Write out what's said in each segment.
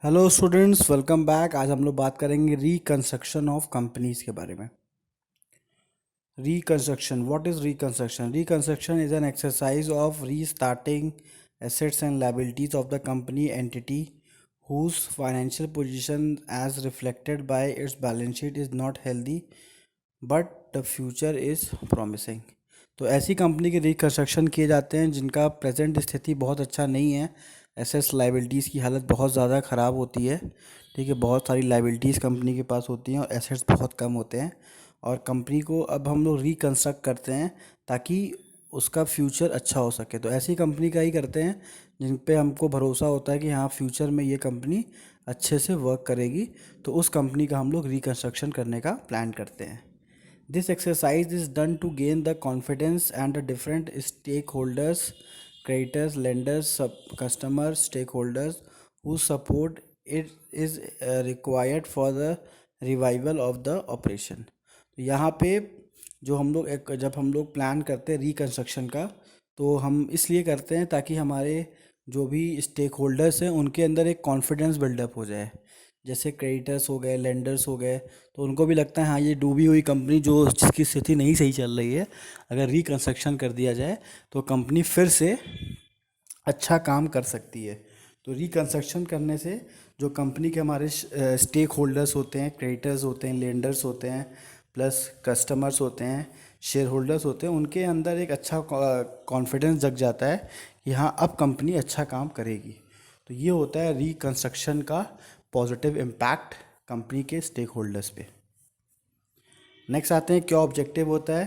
Hello students, welcome back. आज हम लोग बात करेंगे रिकंस्ट्रक्शन ऑफ कंपनीज के बारे में। Reconstruction, what is reconstruction? Reconstruction is an exercise of restarting assets and liabilities of the company entity whose financial position as reflected by its balance sheet is not healthy but the future is promising। तो ऐसी company के reconstruction किए जाते हैं जिनका present स्थिति बहुत अच्छा नहीं है। एसेट्स लाइबिलिटीज़ की हालत बहुत ज़्यादा ख़राब होती है। ठीक है, बहुत सारी लाइबिलिटीज़ कंपनी के पास होती हैं और एसेट्स बहुत कम होते हैं। और कंपनी को अब हम लोग रिकंस्ट्रक्ट करते हैं ताकि उसका फ्यूचर अच्छा हो सके। तो ऐसी कंपनी का ही करते हैं जिन पे हमको भरोसा होता है कि हाँ, फ्यूचर में ये कंपनी अच्छे से वर्क करेगी। तो उस कंपनी का हम लोग रिकंस्ट्रक्शन करने का प्लान करते हैं। This exercise is done to gain the confidence and the different stakeholders, creditors, lenders, customers, stakeholders whose support it is required for the revival of the operation। तो यहाँ पे जो हम लोग जब हम लोग प्लान करते हैं रिकंस्ट्रक्शन का, तो हम इसलिए करते हैं ताकि हमारे जो भी स्टेक होल्डर्स हैं उनके अंदर एक कॉन्फिडेंस बिल्डअप हो जाए। जैसे क्रेडिटर्स हो गए, लेंडर्स हो गए, तो उनको भी लगता है हाँ, ये डूबी हुई कंपनी जो जिसकी स्थिति नहीं सही चल रही है, अगर रिकंस्ट्रक्शन कर दिया जाए तो कंपनी फिर से अच्छा काम कर सकती है। तो रिकंस्ट्रक्शन करने से जो कंपनी के हमारे स्टेक होल्डर्स होते हैं, क्रेडिटर्स होते हैं, लेंडर्स होते हैं, प्लस कस्टमर्स होते हैं, शेयर होल्डर्स होते हैं, उनके अंदर एक अच्छा कॉन्फिडेंस जग जाता है कि हाँ, अब कंपनी अच्छा काम करेगी। तो ये होता है रिकंस्ट्रक्शन का पॉजिटिव इम्पैक्ट कंपनी के स्टेक होल्डर्स पे। नेक्स्ट आते हैं, क्या ऑब्जेक्टिव होता है?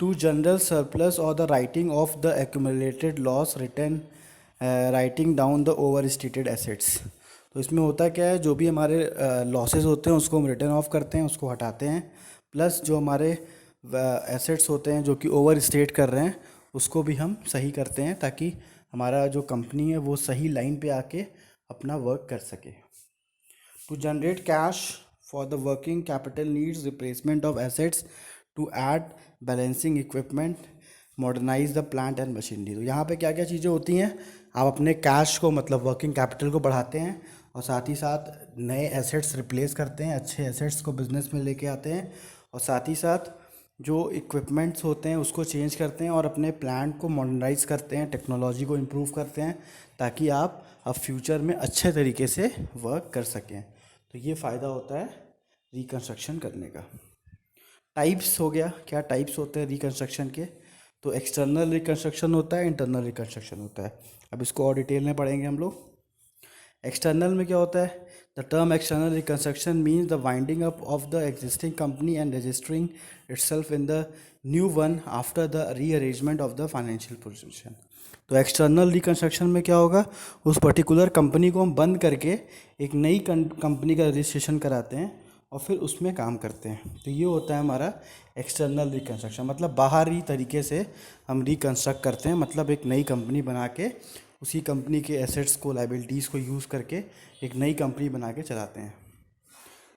टू जनरल सरप्लस और the writing of the accumulated loss return, writing down the over stated assets. तो इसमें होता क्या है, जो भी हमारे लॉसेस होते हैं उसको हम रिटर्न ऑफ करते हैं, उसको हटाते हैं। प्लस जो हमारे एसेट्स होते हैं जो कि ओवर स्टेट कर रहे हैं उसको भी हम सही करते हैं ताकि हमारा जो कंपनी है वो सही लाइन पे आके अपना वर्क कर सके। To generate cash for the working capital needs replacement of assets to add balancing equipment, modernize the plant and machinery। तो यहाँ पे क्या क्या चीज़ें होती हैं? आप अपने कैश को मतलब वर्किंग कैपिटल को बढ़ाते हैं और साथ ही साथ नए एसेट्स रिप्लेस करते हैं, अच्छे एसेट्स को बिजनेस में लेके आते हैं, और साथ ही साथ जो इक्विपमेंट्स होते हैं उसको चेंज करते हैं और अपने प्लांट को मॉडर्नाइज करते हैं, टेक्नोलॉजी को इम्प्रूव करते हैं ताकि आप अब फ्यूचर में अच्छे तरीके से वर्क कर सकें। तो ये फ़ायदा होता है रिकंस्ट्रक्शन करने का। टाइप्स हो गया, क्या टाइप्स होते हैं रिकंस्ट्रक्शन के? तो एक्सटर्नल रिकंस्ट्रक्शन होता है, इंटरनल रिकंस्ट्रक्शन होता है। अब इसको और डिटेल में पढ़ेंगे हम लोग। एक्सटर्नल में क्या होता है? The term external reconstruction means the winding up of the existing company and registering itself in the new one after the rearrangement of the financial position. तो एक्सटर्नल रिकंस्ट्रक्शन में क्या होगा, उस पर्टिकुलर कंपनी को हम बंद करके एक नई कंपनी का रजिस्ट्रेशन कराते हैं और फिर उसमें काम करते हैं। तो ये होता है हमारा एक्सटर्नल रिकंस्ट्रक्शन, मतलब बाहरी तरीके से हम रिकंस्ट्रक्ट करते हैं, मतलब एक नई कंपनी बना के उसी कंपनी के एसेट्स को, लाइबिलिटीज़ को यूज़ करके एक नई कंपनी बना के चलाते हैं।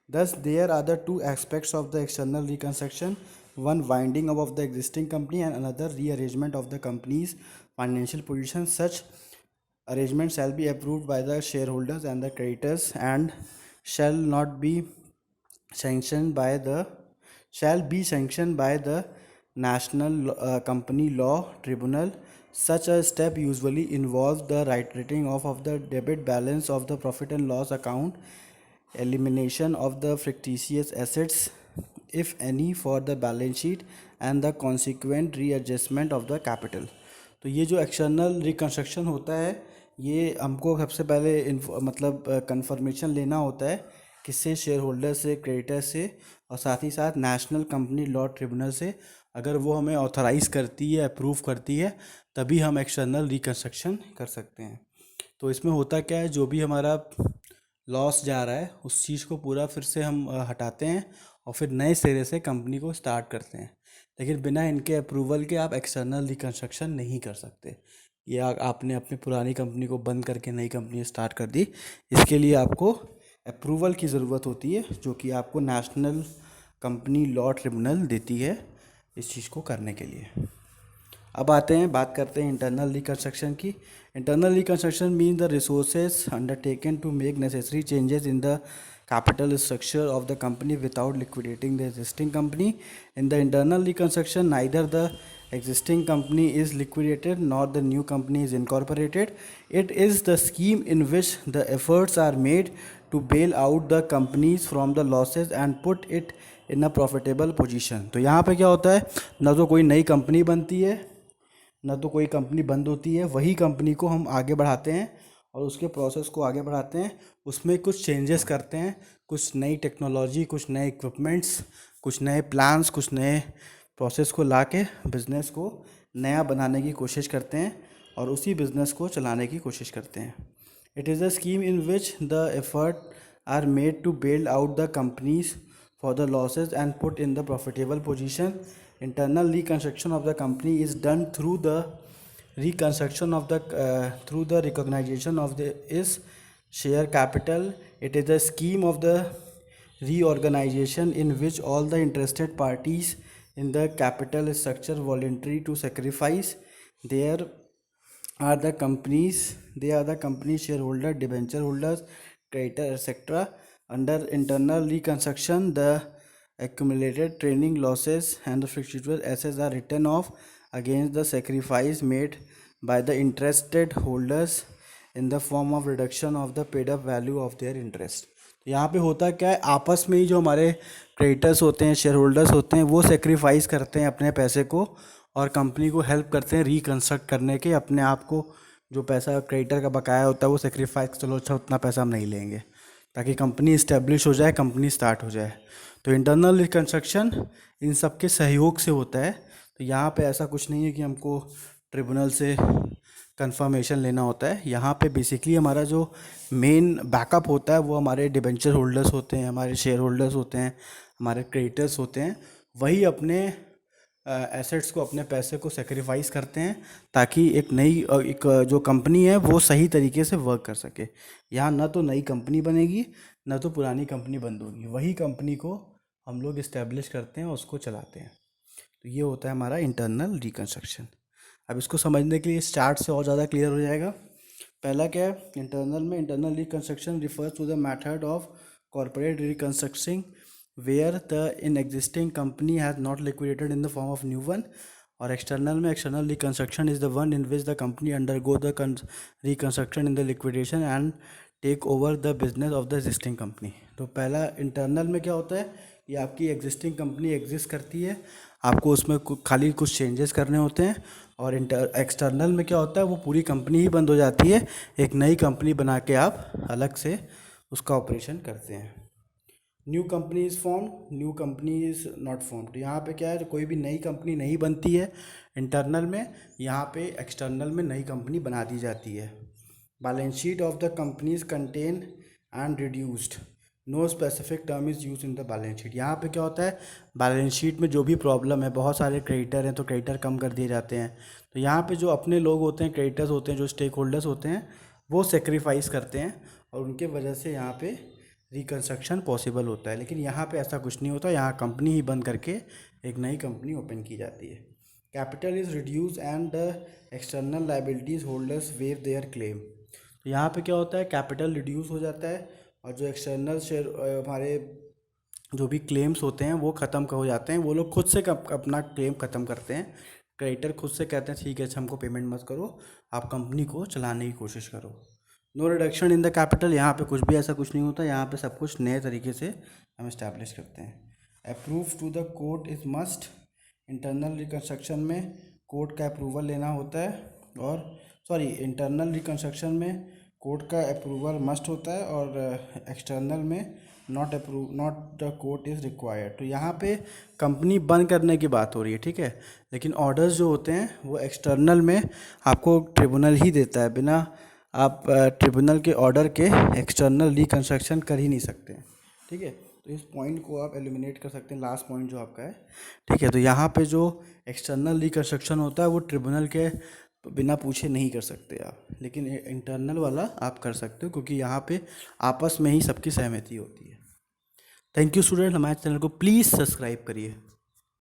Thus, there are the two aspects of the external reconstruction, one winding up of the existing company and another rearrangement of the company's financial position. Such arrangement shall be approved by the shareholders and the creditors and shall not be sanctioned by the shall be sanctioned by the National Company Law Tribunal. Such a step usually involves the writing off of the debit balance of the profit and loss account, elimination of the fictitious assets if any for the balance sheet and the consequent readjustment of the capital। तो ये जो external reconstruction होता है, ये हमको सबसे पहले मतलब कंफर्मेशन लेना होता है किससे? शेयर होल्डर से, क्रेडिटर से, और साथ ही साथ नेशनल कंपनी लॉ ट्रिब्यूनल से। अगर वो हमें ऑथराइज करती है, अप्रूव करती है, तभी हम एक्सटर्नल रिकंस्ट्रक्शन कर सकते हैं। तो इसमें होता क्या है, जो भी हमारा लॉस जा रहा है उस चीज़ को पूरा फिर से हम हटाते हैं और फिर नए सिरे से कंपनी को स्टार्ट करते हैं। लेकिन बिना इनके अप्रूवल के आप एक्सटर्नल रिकंस्ट्रक्शन नहीं कर सकते। या आपने अपनी पुरानी कंपनी को बंद करके नई कंपनी स्टार्ट कर दी, इसके लिए आपको अप्रूवल की ज़रूरत होती है, जो कि आपको नेशनल कंपनी लॉ ट्रिब्यूनल देती है इस चीज़ को करने के लिए। अब आते हैं, बात करते हैं इंटरनल रिकंस्ट्रक्शन की। Internal reconstruction mean the resources undertaken to make necessary changes in the capital structure of the company without liquidating the existing company. In the internal reconstruction, neither the existing company is liquidated nor the new company is incorporated. It is the scheme in which the efforts are made to bail out the companies from the losses and put it in a profitable position. तो यहाँ पे क्या होता है, ना तो कोई नई कंपनी बनती है ना तो कोई कंपनी बंद होती है, वही कंपनी को हम आगे बढ़ाते हैं और उसके प्रोसेस को आगे बढ़ाते हैं, उसमें कुछ चेंजेस करते हैं, कुछ नई टेक्नोलॉजी, कुछ नए इक्विपमेंट्स, कुछ नए प्लान्स, कुछ नए प्रोसेस को ला के बिज़नेस को नया बनाने की कोशिश करते हैं और उसी बिज़नेस को चलाने की कोशिश करते हैं। It is a scheme in which the effort are made to build out the companies for the losses and put in the profitable position. Internal reconstruction of the company is done through the reconstruction of the through the recognition of the is share capital. It is a scheme of the reorganization in which all the interested parties in the capital structure voluntary to sacrifice their are the companies they are the company shareholder, debenture holders, creditor, etc. Under internal reconstruction, the accumulated training losses and the fractional assets are written off against the sacrifice made by the interested holders in the form of reduction of the paid up value of their interest. यहाँ पे होता क्या है, आपस में ही जो हमारे creditors होते हैं, शेयर होल्डर्स होते हैं, वो सेक्रीफाइस करते हैं अपने पैसे को और कंपनी को हेल्प करते हैं रिकंस्ट्रक्ट करने के, अपने आप को जो पैसा क्रेडिटर का बकाया होता है वो सेक्रीफाइस, चलो अच्छा उतना पैसा हम नहीं लेंगे, ताकि कंपनी इस्टेब्लिश हो जाए, कंपनी स्टार्ट हो जाए। तो इंटरनल रिकंस्ट्रक्शन इन सब के सहयोग से होता है। तो यहाँ पे ऐसा कुछ नहीं है कि हमको ट्रिब्यूनल से कंफर्मेशन लेना होता है। यहाँ पे बेसिकली हमारा जो मेन बैकअप होता है वो हमारे डिबेंचर होल्डर्स होते हैं, हमारे शेयर होल्डर्स होते हैं, हमारे क्रेडिटर्स होते हैं। वही अपने एसेट्स को, अपने पैसे को सेक्रीफाइस करते हैं ताकि एक नई एक जो कंपनी है वो सही तरीके से वर्क कर सके। यहाँ ना तो नई कंपनी बनेगी ना तो पुरानी कंपनी बंद होगी, वही कंपनी को हम लोग इस्टेब्लिश करते हैं और उसको चलाते हैं। तो ये होता है हमारा इंटरनल रिकंस्ट्रक्शन। अब इसको समझने के लिए इस चार्ट से और ज़्यादा क्लियर हो जाएगा। पहला क्या है, इंटरनल में internal reconstruction refers to the method of corporate reconstructing where the in existing company has not liquidated in the form of new one. और एक्सटर्नल में external reconstruction is the one in which the company undergo the reconstruction in the liquidation and take over the business of the existing company. तो पहला internal में क्या होता है कि आपकी एग्जिस्टिंग कंपनी एग्जिस्ट करती है, आपको उसमें खाली कुछ चेंजेस करने होते हैं। और एक्सटर्नल में क्या होता है, वो पूरी कंपनी ही बंद हो जाती है, एक नई कंपनी बना के आप अलग से उसका ऑपरेशन करते हैं। New company is form, new company is not form. तो यहाँ पे क्या है, कोई भी नई कंपनी नहीं बनती है इंटरनल में, यहाँ पे एक्सटर्नल में नई कंपनी बना दी जाती है। Balance sheet of the companies contain and reduced, no specific term is use in the balance sheet. यहाँ पे क्या होता है, बैलेंस शीट में जो भी प्रॉब्लम है, बहुत सारे क्रेडिटर हैं तो क्रेडिटर कम कर दिए जाते हैं। तो यहाँ पे जो अपने लोग होते हैं, क्रेडिटर्स होते हैं, जो स्टेक होल्डर्स होते हैं, वो सेक्रीफाइस करते हैं और उनके वजह से यहाँ पे रिकंस्ट्रक्शन पॉसिबल होता है। लेकिन यहाँ पे ऐसा कुछ नहीं होता, यहाँ कंपनी ही बंद करके एक नई कंपनी ओपन की जाती है। Capital is reduce and the external liabilities holders wave there claim. तो यहाँ पे क्या होता है, कैपिटल रिड्यूस हो जाता है और जो एक्सटर्नल शेयर हमारे जो भी क्लेम्स होते हैं वो ख़त्म हो जाते हैं, वो लोग खुद से अपना क्लेम ख़त्म करते हैं। क्रेडिटर खुद से कहते हैं ठीक है अच्छा हमको पेमेंट मत करो, आप कंपनी को चलाने की कोशिश करो। No reduction in the capital, यहाँ पे कुछ भी ऐसा कुछ नहीं होता, यहाँ पे सब कुछ नए तरीके से हम इस्टेब्लिश करते हैं। Approve to the court is must, internal reconstruction में कोर्ट का अप्रूवल लेना होता है और इंटरनल रिकंस्ट्रक्शन में कोर्ट का अप्रूवल मस्ट होता है और एक्सटर्नल में not the court is required. तो यहाँ पे कंपनी बंद करने की बात हो रही है, ठीक है, लेकिन ऑर्डर्स जो होते हैं वो एक्सटर्नल में आपको ट्रिब्यूनल ही देता है, बिना आप ट्रिब्यूनल के ऑर्डर के एक्सटर्नल रिकंस्ट्रक्शन कर ही नहीं सकते हैं, ठीक है। तो इस पॉइंट को आप एलिमिनेट कर सकते हैं, लास्ट पॉइंट जो आपका है, ठीक है। तो यहाँ पे जो एक्सटर्नल रिकंस्ट्रक्शन होता है वो ट्रिब्यूनल के बिना पूछे नहीं कर सकते आप, लेकिन इंटरनल वाला आप कर सकते हो क्योंकि यहाँ पे आपस में ही सबकी सहमति होती है। थैंक यू स्टूडेंट, हमारे चैनल को प्लीज़ सब्सक्राइब करिए।